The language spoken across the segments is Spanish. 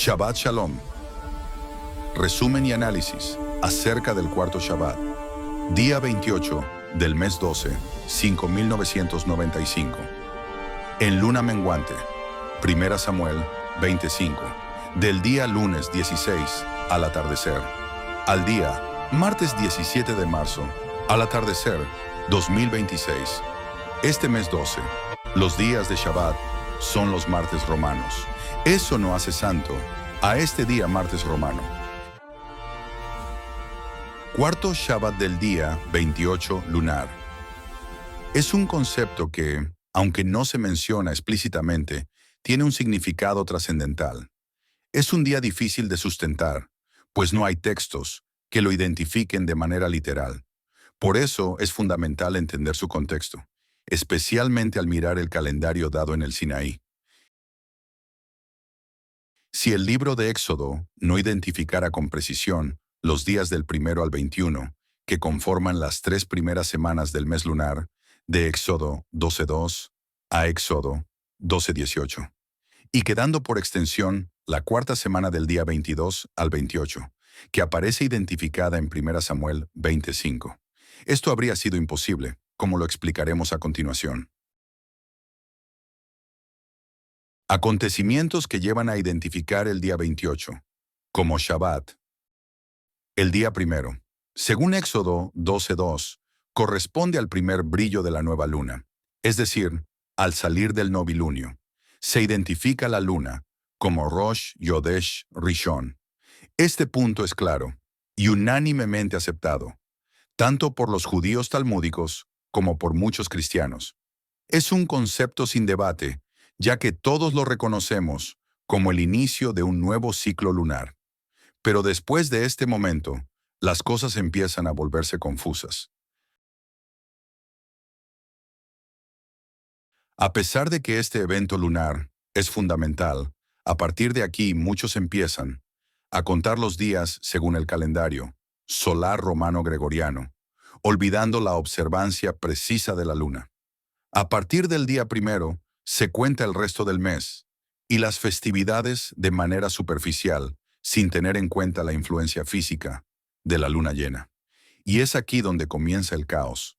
Shabbat Shalom. Resumen y análisis acerca del cuarto Shabbat. Día 28 del mes 12, 5995. En luna menguante. 1 Samuel 25. Del día lunes 16 al atardecer. Al día martes 17 de marzo al atardecer 2026. Este mes 12, los días de Shabbat son los martes romanos. Eso no hace santo a este día martes romano. Cuarto Shabbat del día 28 lunar. Es un concepto que, aunque no se menciona explícitamente, tiene un significado trascendental. Es un día difícil de sustentar, pues no hay textos que lo identifiquen de manera literal. Por eso es fundamental entender su contexto, especialmente al mirar el calendario dado en el Sinaí. Si el libro de Éxodo no identificara con precisión los días del 1 al 21, que conforman las 3 primeras semanas del mes lunar, de Éxodo 12:2 a Éxodo 12:18, y quedando por extensión la cuarta semana del día 22 al 28, que aparece identificada en 1 Samuel 20:5. Esto habría sido imposible, como lo explicaremos a continuación. Acontecimientos que llevan a identificar el día 28, como Shabbat. El día primero, según Éxodo 12:2, corresponde al primer brillo de la nueva luna, es decir, al salir del novilunio. Se identifica la luna como Rosh Yodesh Rishon. Este punto es claro y unánimemente aceptado, tanto por los judíos talmúdicos como por muchos cristianos. Es un concepto sin debate, ya que todos lo reconocemos como el inicio de un nuevo ciclo lunar. Pero después de este momento, las cosas empiezan a volverse confusas. A pesar de que este evento lunar es fundamental, a partir de aquí muchos empiezan a contar los días según el calendario solar romano gregoriano, olvidando la observancia precisa de la luna. A partir del día primero, se cuenta el resto del mes y las festividades de manera superficial, sin tener en cuenta la influencia física de la luna llena. Y es aquí donde comienza el caos.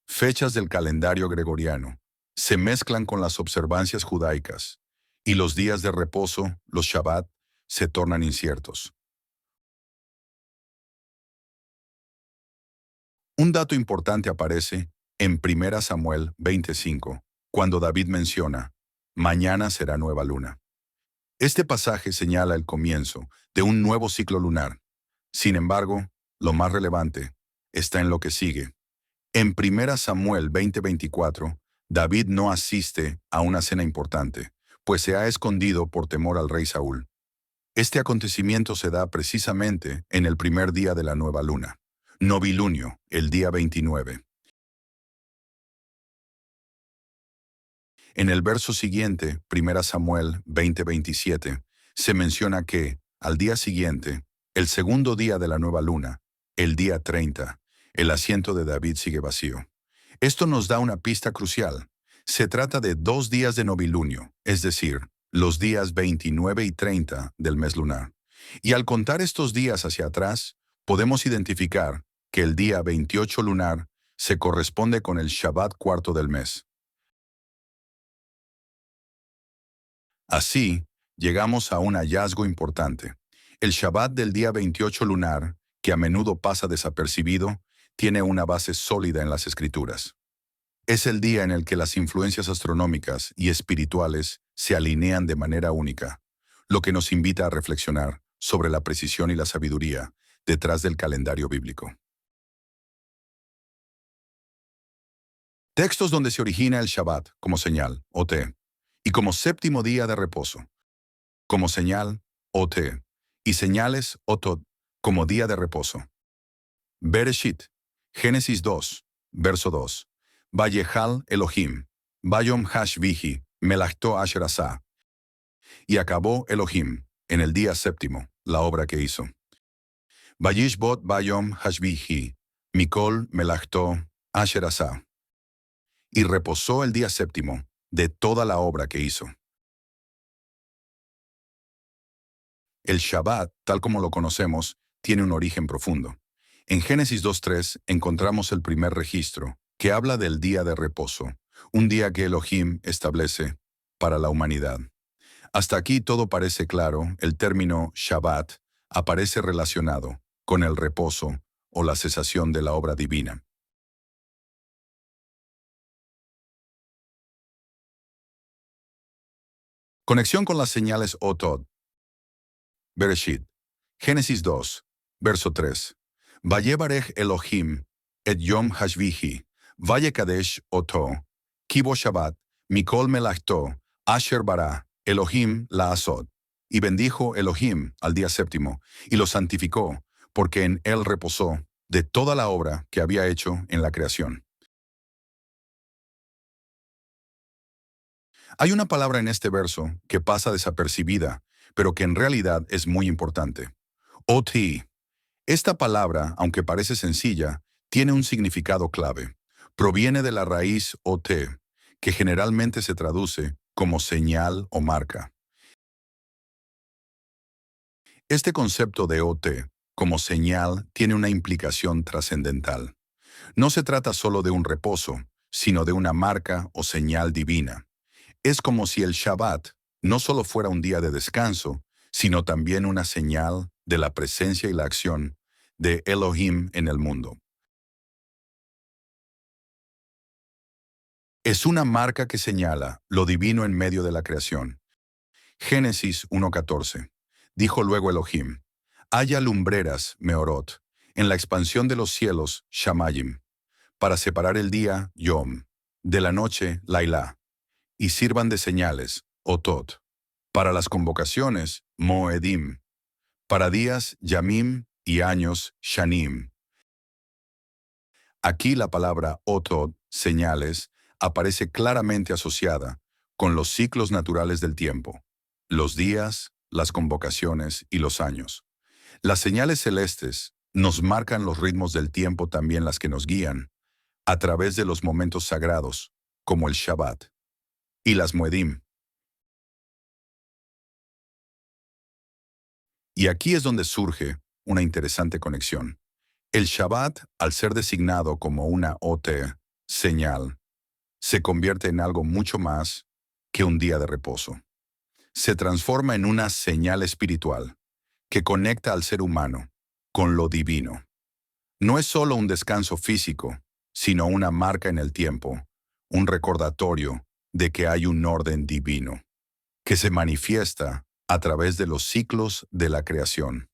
Fechas del calendario gregoriano se mezclan con las observancias judaicas, y los días de reposo, los Shabbat, se tornan inciertos. Un dato importante aparece en 1 Samuel 25, cuando David menciona, mañana será nueva luna. Este pasaje señala el comienzo de un nuevo ciclo lunar. Sin embargo, lo más relevante está en lo que sigue. En 1 Samuel 20:24, David no asiste a una cena importante, pues se ha escondido por temor al rey Saúl. Este acontecimiento se da precisamente en el primer día de la nueva luna, novilunio, el día 29. En el verso siguiente, 1 Samuel 20:27, se menciona que, al día siguiente, el segundo día de la nueva luna, el día 30, el asiento de David sigue vacío. Esto nos da una pista crucial. Se trata de 2 días de novilunio, es decir, los días 29 y 30 del mes lunar. Y al contar estos días hacia atrás, podemos identificar que el día 28 lunar se corresponde con el Shabbat cuarto del mes. Así, llegamos a un hallazgo importante. El Shabbat del día 28 lunar, que a menudo pasa desapercibido, tiene una base sólida en las Escrituras. Es el día en el que las influencias astronómicas y espirituales se alinean de manera única, lo que nos invita a reflexionar sobre la precisión y la sabiduría detrás del calendario bíblico. Textos donde se origina el Shabbat como señal, OT, y como séptimo día de reposo, como señal, OT, y señales, OTOT, como día de reposo. Bereshit, Génesis 2, verso 2. Vayehal Elohim, Vayom Hashvihi, Melachto Asher Asá. Y acabó Elohim, en el día séptimo, la obra que hizo. Vayishbot Vayom Hashvihi, Mikol Melachto Asher Asá. Y reposó el día séptimo de toda la obra que hizo. El Shabbat, tal como lo conocemos, tiene un origen profundo. En Génesis 2:3 encontramos el primer registro, que habla del día de reposo, un día que Elohim establece para la humanidad. Hasta aquí todo parece claro. El término Shabbat aparece relacionado con el reposo o la cesación de la obra divina. Conexión con las señales Otod. Bereshit. Génesis 2, verso 3. Vayebarech Elohim et Yom Hashvihi, Vaye Kadesh Oto, Kibo Shabbat, Mikol Melachto, Asher Bara, Elohim la Asod. Y bendijo Elohim al día séptimo, y lo santificó, porque en él reposó de toda la obra que había hecho en la creación. Hay una palabra en este verso que pasa desapercibida, pero que en realidad es muy importante. Oti. Esta palabra, aunque parece sencilla, tiene un significado clave. Proviene de la raíz ote, que generalmente se traduce como señal o marca. Este concepto de ote, como señal, tiene una implicación trascendental. No se trata solo de un reposo, sino de una marca o señal divina. Es como si el Shabbat no solo fuera un día de descanso, sino también una señal de la presencia y la acción de Elohim en el mundo. Es una marca que señala lo divino en medio de la creación. Génesis 1:14. Dijo luego Elohim: haya lumbreras, Meorot, en la expansión de los cielos, Shamayim, para separar el día, Yom, de la noche, Lailá, y sirvan de señales, Otot, para las convocaciones, Moedim, para días, Yamim, y años, Shanim. Aquí la palabra Otot, señales, aparece claramente asociada con los ciclos naturales del tiempo, los días, las convocaciones y los años. Las señales celestes nos marcan los ritmos del tiempo, también las que nos guían a través de los momentos sagrados, como el Shabbat, y las Moedim. Y aquí es donde surge una interesante conexión. El Shabbat, al ser designado como una OT, señal, se convierte en algo mucho más que un día de reposo. Se transforma en una señal espiritual que conecta al ser humano con lo divino. No es solo un descanso físico, sino una marca en el tiempo, un recordatorio de que hay un orden divino, que se manifiesta a través de los ciclos de la creación.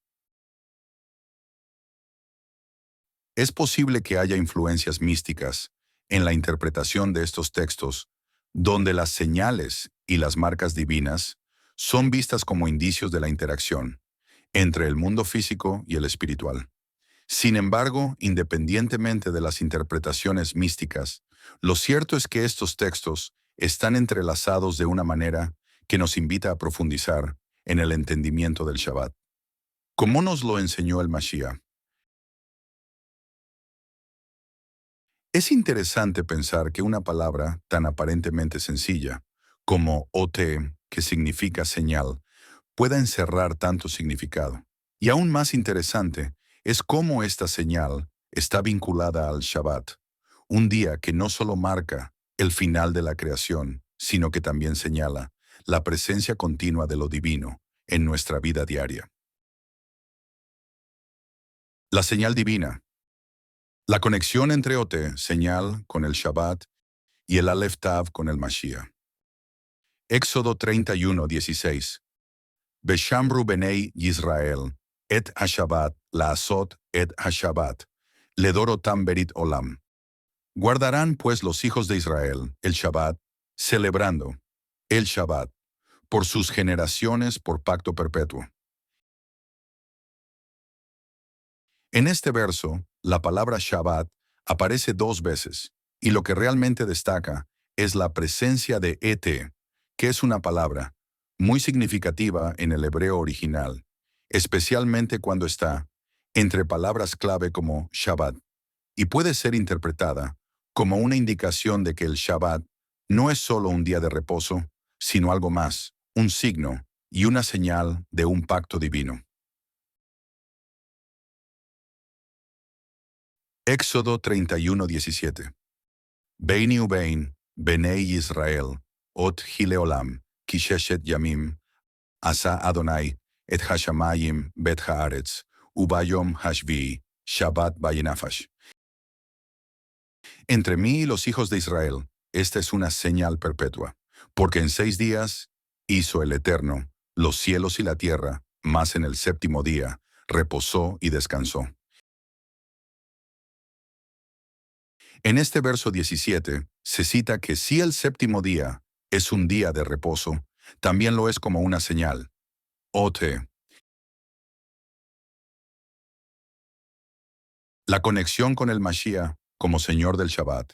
Es posible que haya influencias místicas en la interpretación de estos textos, donde las señales y las marcas divinas son vistas como indicios de la interacción entre el mundo físico y el espiritual. Sin embargo, independientemente de las interpretaciones místicas, lo cierto es que estos textos están entrelazados de una manera que nos invita a profundizar en el entendimiento del Shabbat. Como nos lo enseñó el Mashiach. Es interesante pensar que una palabra tan aparentemente sencilla como OT, que significa señal, pueda encerrar tanto significado. Y aún más interesante es cómo esta señal está vinculada al Shabbat, un día que no solo marca el final de la creación, sino que también señala la presencia continua de lo divino en nuestra vida diaria. La señal divina. La conexión entre OT, señal, con el Shabbat, y el Aleph Tav con el Mashiach. Éxodo 31:16. Beshamru Benei Yisrael, et Hashabat, la Asot et Hashabat, Ledorotam Berit Olam. Guardarán pues los hijos de Israel el Shabbat, celebrando el Shabbat, por sus generaciones por pacto perpetuo. En este verso, la palabra Shabbat aparece dos veces, y lo que realmente destaca es la presencia de et, que es una palabra muy significativa en el hebreo original, especialmente cuando está entre palabras clave como Shabbat, y puede ser interpretada como una indicación de que el Shabbat no es solo un día de reposo, sino algo más, un signo y una señal de un pacto divino. Éxodo 31:17. Beini ubein, Benei Israel, ot hileolam, kisheshet yamim, asa Adonai, et hashamayim bet haaretz, ubayom hashvi, Shabbat bayinafash. Entre mí y los hijos de Israel, esta es una señal perpetua, porque en 6 días hizo el Eterno los cielos y la tierra, mas en el séptimo día reposó y descansó. En este verso 17 se cita que si el séptimo día es un día de reposo, también lo es como una señal. Ote. La conexión con el Mashiach como Señor del Shabbat.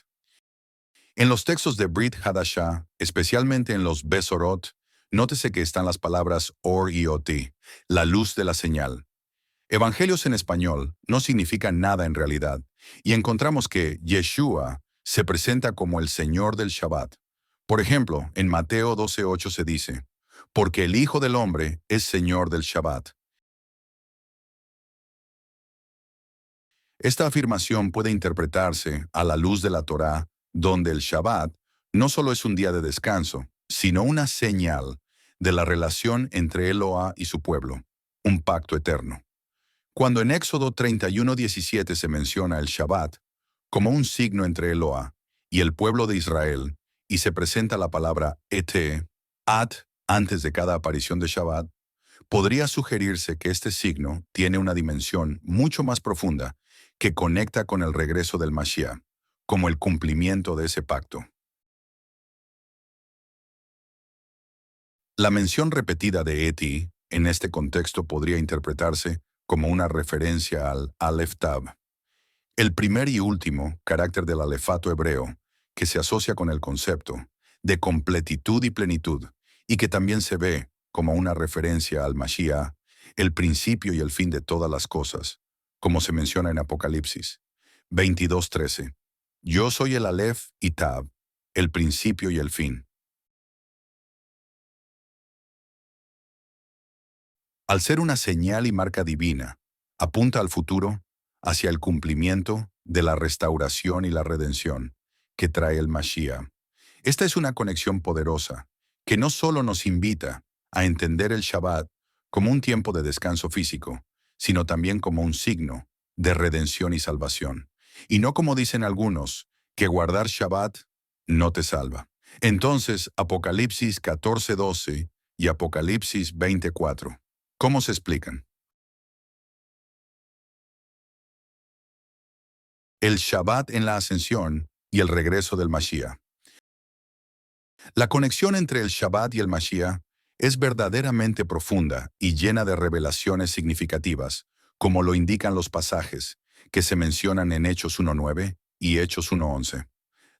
En los textos de Brit Hadashah, especialmente en los Besorot, nótese que están las palabras Or y Oti, la luz de la señal. Evangelios en español no significan nada en realidad, y encontramos que Yeshua se presenta como el Señor del Shabbat. Por ejemplo, en Mateo 12:8 se dice, porque el Hijo del Hombre es Señor del Shabbat. Esta afirmación puede interpretarse a la luz de la Torá, donde el Shabbat no solo es un día de descanso, sino una señal de la relación entre Eloah y su pueblo, un pacto eterno. Cuando en Éxodo 31:17 se menciona el Shabbat como un signo entre Eloah y el pueblo de Israel, y se presenta la palabra ete, at, antes de cada aparición de Shabbat, podría sugerirse que este signo tiene una dimensión mucho más profunda que conecta con el regreso del Mashiach, como el cumplimiento de ese pacto. La mención repetida de eti en este contexto podría interpretarse como una referencia al Aleph Tav, el primer y último carácter del alefato hebreo, que se asocia con el concepto de completitud y plenitud, y que también se ve como una referencia al Mashiach, el principio y el fin de todas las cosas, como se menciona en Apocalipsis 22:13. Yo soy el Aleph y Tav, el principio y el fin. Al ser una señal y marca divina, apunta al futuro, hacia el cumplimiento de la restauración y la redención que trae el Mashiach. Esta es una conexión poderosa que no solo nos invita a entender el Shabbat como un tiempo de descanso físico, sino también como un signo de redención y salvación. Y no como dicen algunos, que guardar Shabbat no te salva. Entonces, Apocalipsis 14:12 y Apocalipsis 24. ¿Cómo se explican? El Shabbat en la ascensión y el regreso del Mashiach. La conexión entre el Shabbat y el Mashiach es verdaderamente profunda y llena de revelaciones significativas, como lo indican los pasajes que se mencionan en Hechos 1:9 y Hechos 1:11.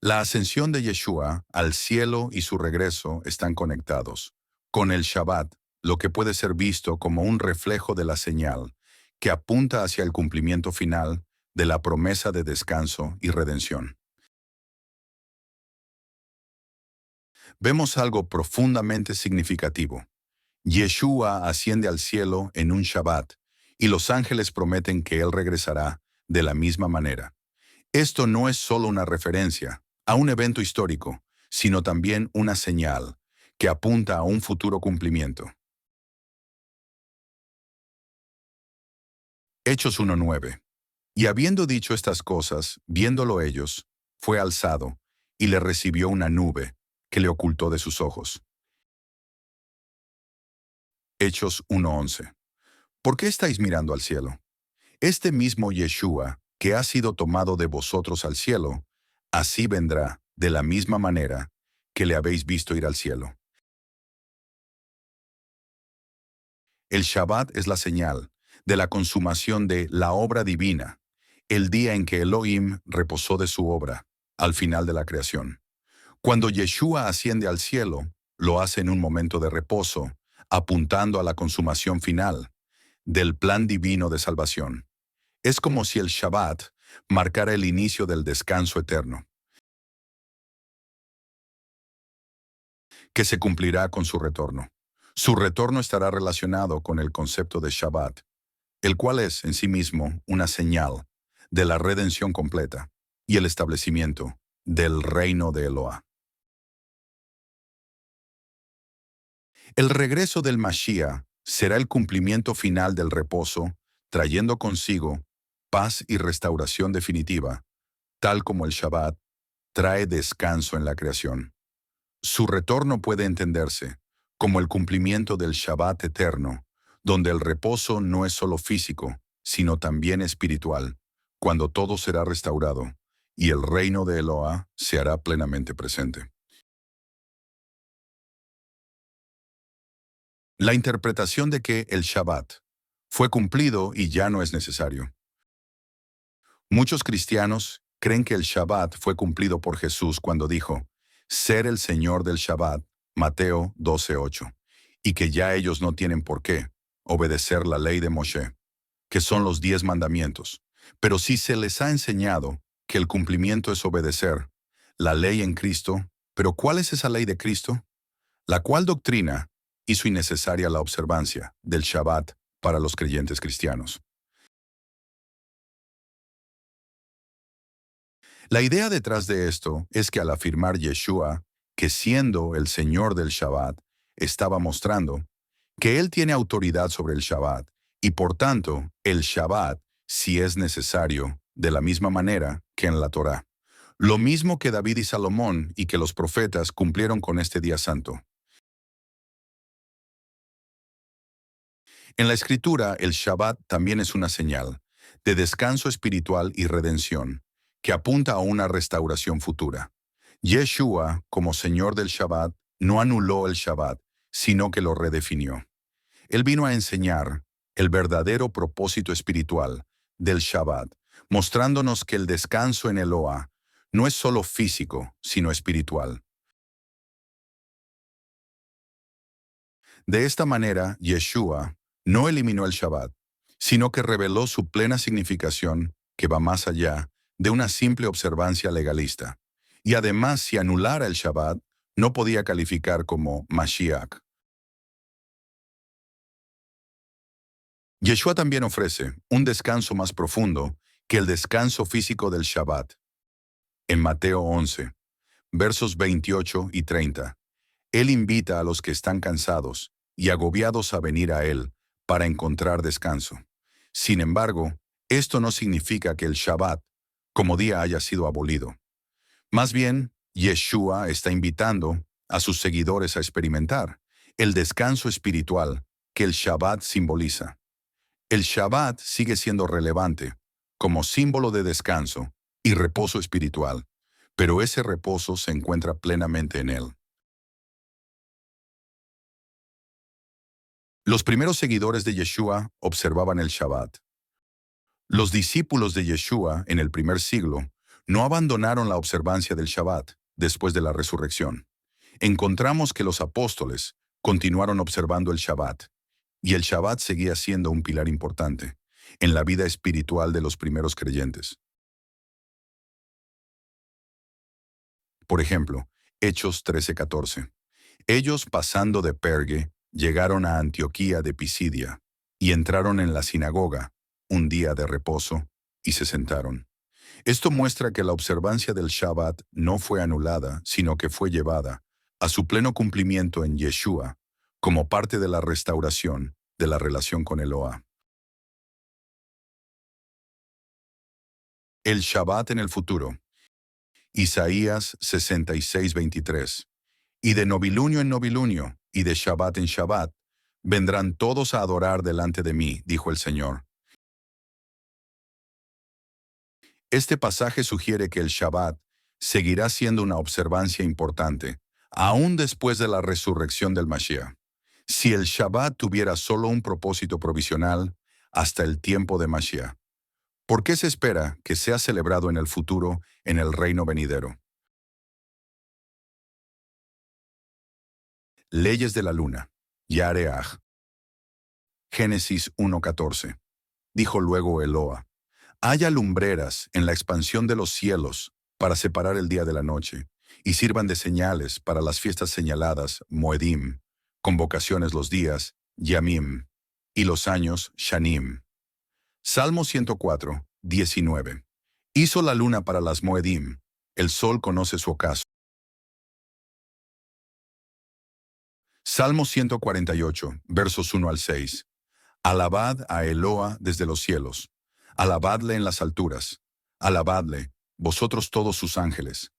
La ascensión de Yeshua al cielo y su regreso están conectados con el Shabbat, lo que puede ser visto como un reflejo de la señal que apunta hacia el cumplimiento final de la promesa de descanso y redención. Vemos algo profundamente significativo. Yeshua asciende al cielo en un Shabbat, y los ángeles prometen que Él regresará de la misma manera. Esto no es solo una referencia a un evento histórico, sino también una señal que apunta a un futuro cumplimiento. Hechos 1:9. Y habiendo dicho estas cosas, viéndolo ellos, fue alzado, y le recibió una nube que le ocultó de sus ojos. Hechos 1:11. ¿Por qué estáis mirando al cielo? Este mismo Yeshua, que ha sido tomado de vosotros al cielo, así vendrá de la misma manera que le habéis visto ir al cielo. El Shabbat es la señal de la consumación de la obra divina, el día en que Elohim reposó de su obra, al final de la creación. Cuando Yeshua asciende al cielo, lo hace en un momento de reposo, apuntando a la consumación final del plan divino de salvación. Es como si el Shabbat marcara el inicio del descanso eterno, que se cumplirá con su retorno. Su retorno estará relacionado con el concepto de Shabbat, el cual es en sí mismo una señal de la redención completa y el establecimiento del reino de Eloah. El regreso del Mashiach será el cumplimiento final del reposo, trayendo consigo paz y restauración definitiva, tal como el Shabbat trae descanso en la creación. Su retorno puede entenderse como el cumplimiento del Shabbat eterno, donde el reposo no es solo físico, sino también espiritual, cuando todo será restaurado y el reino de Eloah se hará plenamente presente. La interpretación de que el Shabbat fue cumplido y ya no es necesario. Muchos cristianos creen que el Shabbat fue cumplido por Jesús cuando dijo, ser el Señor del Shabbat, Mateo 12:8, y que ya ellos no tienen por qué obedecer la ley de Moshe, que son los 10 mandamientos. Pero sí se les ha enseñado que el cumplimiento es obedecer la ley en Cristo. ¿Pero cuál es esa ley de Cristo? La cual doctrina hizo innecesaria la observancia del Shabbat para los creyentes cristianos. La idea detrás de esto es que al afirmar Yeshua que siendo el Señor del Shabbat, estaba mostrando que Él tiene autoridad sobre el Shabbat y por tanto el Shabbat, si es necesario, de la misma manera que en la Torá. Lo mismo que David y Salomón y que los profetas cumplieron con este día santo. En la Escritura, el Shabbat también es una señal de descanso espiritual y redención, que apunta a una restauración futura. Yeshua, como Señor del Shabbat, no anuló el Shabbat, sino que lo redefinió. Él vino a enseñar el verdadero propósito espiritual del Shabbat, mostrándonos que el descanso en Eloah no es solo físico, sino espiritual. De esta manera, Yeshua no eliminó el Shabbat, sino que reveló su plena significación que va más allá de una simple observancia legalista. Y además, si anulara el Shabbat, no podía calificar como Mashiach. Yeshua también ofrece un descanso más profundo que el descanso físico del Shabbat. En Mateo 11, versos 28 y 30, Él invita a los que están cansados y agobiados a venir a Él para encontrar descanso. Sin embargo, esto no significa que el Shabbat como día haya sido abolido. Más bien, Yeshua está invitando a sus seguidores a experimentar el descanso espiritual que el Shabbat simboliza. El Shabbat sigue siendo relevante como símbolo de descanso y reposo espiritual, pero ese reposo se encuentra plenamente en él. Los primeros seguidores de Yeshua observaban el Shabbat. Los discípulos de Yeshua en el primer siglo no abandonaron la observancia del Shabbat después de la resurrección. Encontramos que los apóstoles continuaron observando el Shabbat, y el Shabbat seguía siendo un pilar importante en la vida espiritual de los primeros creyentes. Por ejemplo, Hechos 13:14. Ellos, pasando de Pergue, llegaron a Antioquía de Pisidia, y entraron en la sinagoga, un día de reposo, y se sentaron. Esto muestra que la observancia del Shabbat no fue anulada, sino que fue llevada a su pleno cumplimiento en Yeshua, como parte de la restauración de la relación con Eloah. El Shabbat en el futuro. Isaías 66:23. Y de novilunio en novilunio, y de Shabbat en Shabbat, vendrán todos a adorar delante de mí, dijo el Señor. Este pasaje sugiere que el Shabbat seguirá siendo una observancia importante, aún después de la resurrección del Mashiach. Si el Shabbat tuviera solo un propósito provisional hasta el tiempo de Mashiach, ¿por qué se espera que sea celebrado en el futuro en el reino venidero? Leyes de la luna. Yareaj. Génesis 1:14. Dijo luego Eloah: haya lumbreras en la expansión de los cielos para separar el día de la noche, y sirvan de señales para las fiestas señaladas, Moedim, Convocaciones los días, Yamim, y los años, Shanim. Salmo 104, 19. Hizo la luna para las Moedim, el sol conoce su ocaso. Salmo 148, versos 1 al 6. Alabad a Eloa desde los cielos. Alabadle en las alturas. Alabadle, vosotros todos sus ángeles.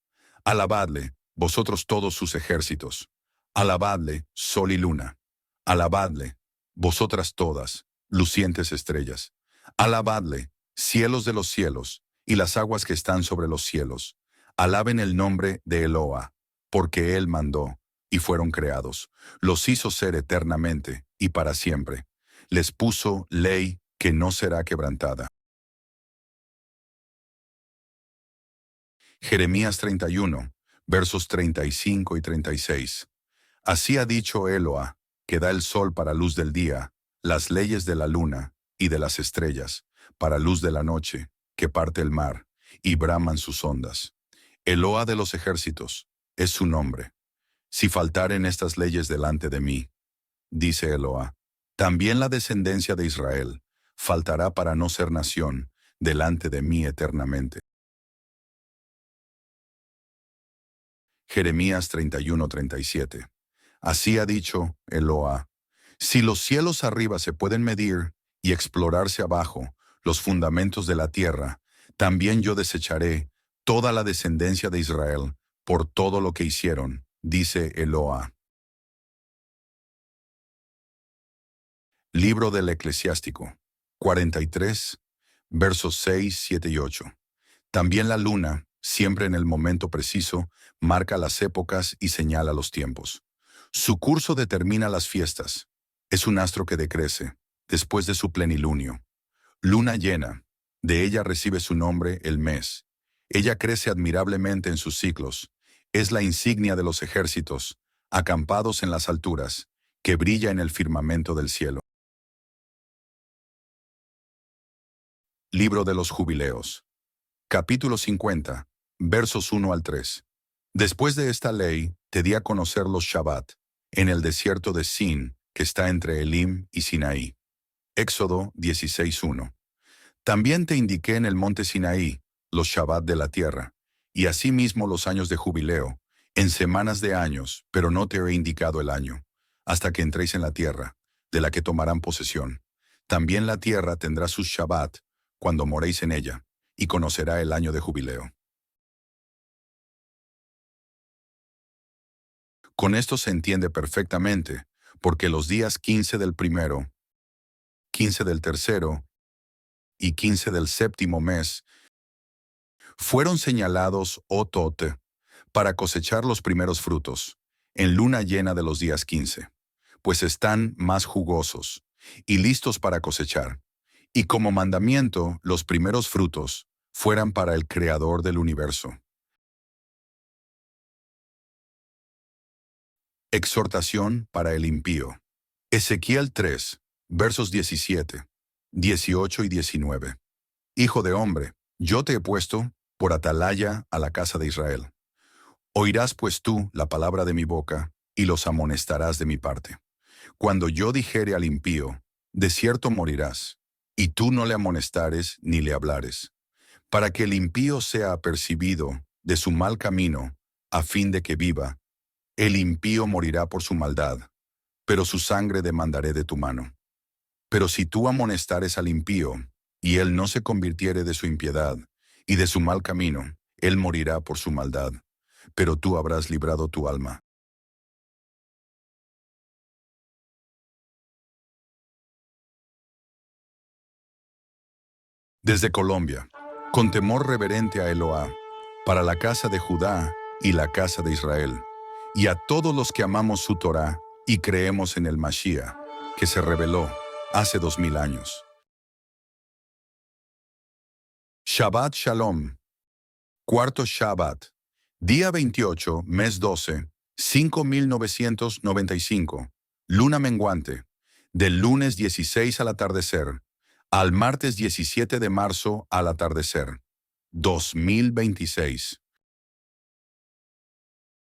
Alabadle, vosotros todos sus ejércitos. Alabadle, sol y luna. Alabadle, vosotras todas, lucientes estrellas. Alabadle, cielos de los cielos, y las aguas que están sobre los cielos. Alaben el nombre de Eloa, porque él mandó, y fueron creados. Los hizo ser eternamente y para siempre. Les puso ley que no será quebrantada. Jeremías 31, versos 35 y 36. Así ha dicho Eloa, que da el sol para luz del día, las leyes de la luna y de las estrellas, para luz de la noche, que parte el mar, y braman sus ondas. Eloa de los ejércitos, es su nombre. Si faltaren estas leyes delante de mí, dice Eloa, también la descendencia de Israel faltará para no ser nación delante de mí eternamente. Jeremías 31:37. Así ha dicho Eloa, si los cielos arriba se pueden medir y explorarse abajo los fundamentos de la tierra, también yo desecharé toda la descendencia de Israel por todo lo que hicieron, dice Eloa. Libro del Eclesiástico, 43, versos 6, 7 y 8. También la luna, siempre en el momento preciso, marca las épocas y señala los tiempos. Su curso determina las fiestas. Es un astro que decrece, después de su plenilunio. Luna llena, de ella recibe su nombre el mes. Ella crece admirablemente en sus ciclos. Es la insignia de los ejércitos, acampados en las alturas, que brilla en el firmamento del cielo. Libro de los Jubileos. Capítulo 50, versos 1 al 3. Después de esta ley, te di a conocer los Shabbat, en el desierto de Sin, que está entre Elim y Sinaí. Éxodo 16:1. También te indiqué en el monte Sinaí los Shabbat de la tierra, y asimismo los años de jubileo, en semanas de años, pero no te he indicado el año, hasta que entréis en la tierra, de la que tomarán posesión. También la tierra tendrá sus Shabbat, cuando moréis en ella, y conocerá el año de jubileo. Con esto se entiende perfectamente, porque los días 15 del primero, 15 del tercero y 15 del séptimo mes fueron señalados Otot para cosechar los primeros frutos, en luna llena de los días 15, pues están más jugosos y listos para cosechar. Y como mandamiento, los primeros frutos fueran para el Creador del universo. Exhortación para el impío. Ezequiel 3, versos 17, 18 y 19. Hijo de hombre, yo te he puesto por atalaya a la casa de Israel. Oirás pues tú la palabra de mi boca, y los amonestarás de mi parte. Cuando yo dijere al impío, de cierto morirás, y tú no le amonestares ni le hablares, para que el impío sea apercibido de su mal camino, a fin de que viva. El impío morirá por su maldad, pero su sangre demandaré de tu mano. Pero si tú amonestares al impío, y él no se convirtiere de su impiedad, y de su mal camino, él morirá por su maldad, pero tú habrás librado tu alma. Desde Colombia, con temor reverente a Eloá, para la casa de Judá y la casa de Israel, y a todos los que amamos su Torá y creemos en el Mashiach, que se reveló hace 2000 años. Shabbat Shalom. Cuarto Shabbat. Día 28, mes 12, 5995. Luna menguante. Del lunes 16 al atardecer, al martes 17 de marzo al atardecer. 2026.